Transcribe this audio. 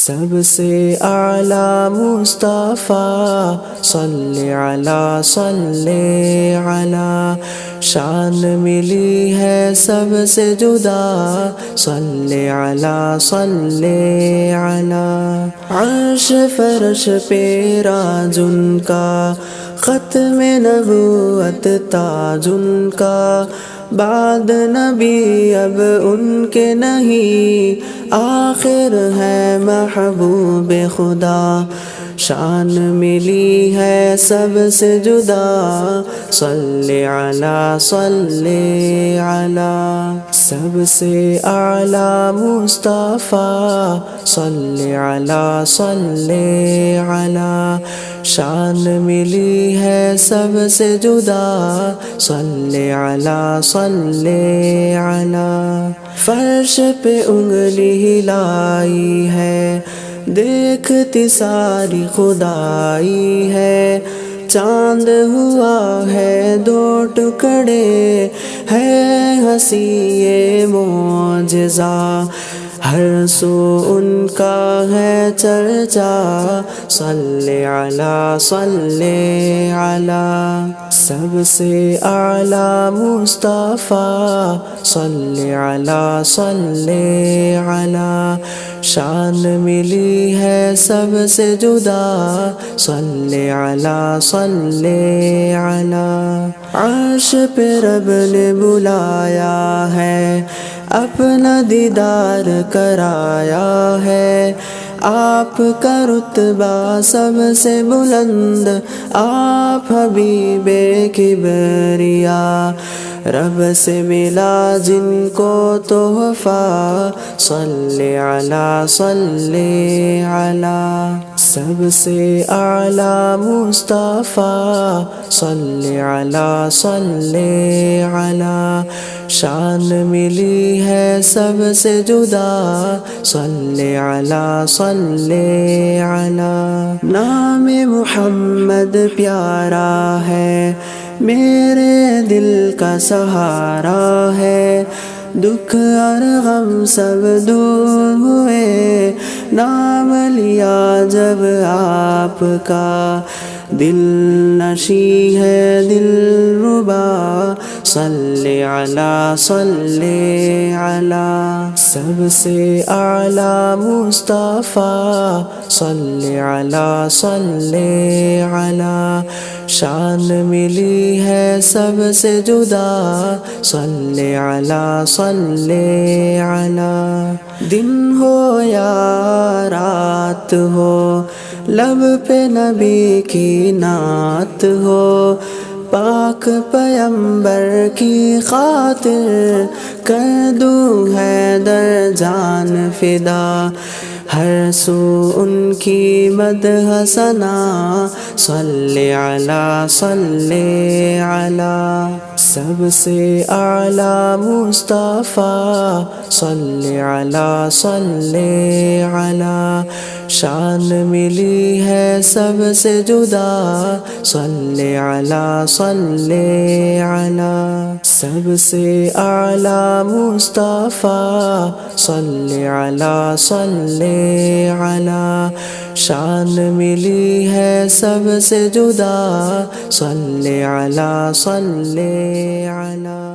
سب سے اعلیٰ مصطفیٰ صلی علی صلی علی، شان ملی ہے سب سے جدا صلی علی صلی علی۔ عرش فرش پہ راج ان کا، ختم نبوت تاج ان کا، بعد نبی اب ان کے نہیں، آخر ہے محبوب خدا، شان ملی ہے سب سے جدا صلی علی صلی علی۔ سب سے اعلیٰ مصطفیٰ صلی علی صلی علی، شان ملی ہے سب سے جدا صلی علی صلی علی۔ فرش پہ انگلی ہلائی ہے، دیکھتی ساری خدائی ہے، چاند ہوا ہے دو ٹکڑے، ہے ہنسی یہ معجزہ، ہر سو ان کا ہے چرچا صلی علی صلی علی۔ سب سے اعلیٰ مصطفیٰ صلی علی صلی علی، شان ملی ہے سب سے جدا صلی علی صلی علی۔ عرش پہ رب نے بلایا ہے، اپنا دیدار کرایا ہے، آپ کا رتبہ سب سے بلند، آپ حبیب کبریا، رب سے ملا جن کو تحفہ صلی علی صلی علی۔ سب سے اعلیٰ مصطفیٰ صلی علی صلی علی، شان ملی ہے سب سے جدا صلی علی صلی علی۔ نام محمد پیارا ہے، میرے دل کا سہارا ہے، دکھ اور غم سب دور ہوئے، نام لیا جب آپ کا، دل نشیں ہے دل ربا صلی علی صلی علی۔ سب سے اعلیٰ مصطفیٰ صلی علی صلی علی، شان ملی ہے سب سے جدا صلی علی صلی علی۔ دن ہو یا رات ہو، لب پہ نبی کی نعت ہو، پاک پیمبر کی خاطر کر دوں حیدر جان فدا، ہر سو ان کی مدح ثنا صلی علی صلی علی۔ سب سے اعلیٰ مصطفیٰ صلی علی صلی علی، شان ملی ہے سب سے جدا صلی علی صلی علی۔ سب سے اعلیٰ مصطفیٰ صلی علی صلی علی، شان ملی ہے سب سے جدا صلی علی صلی علی۔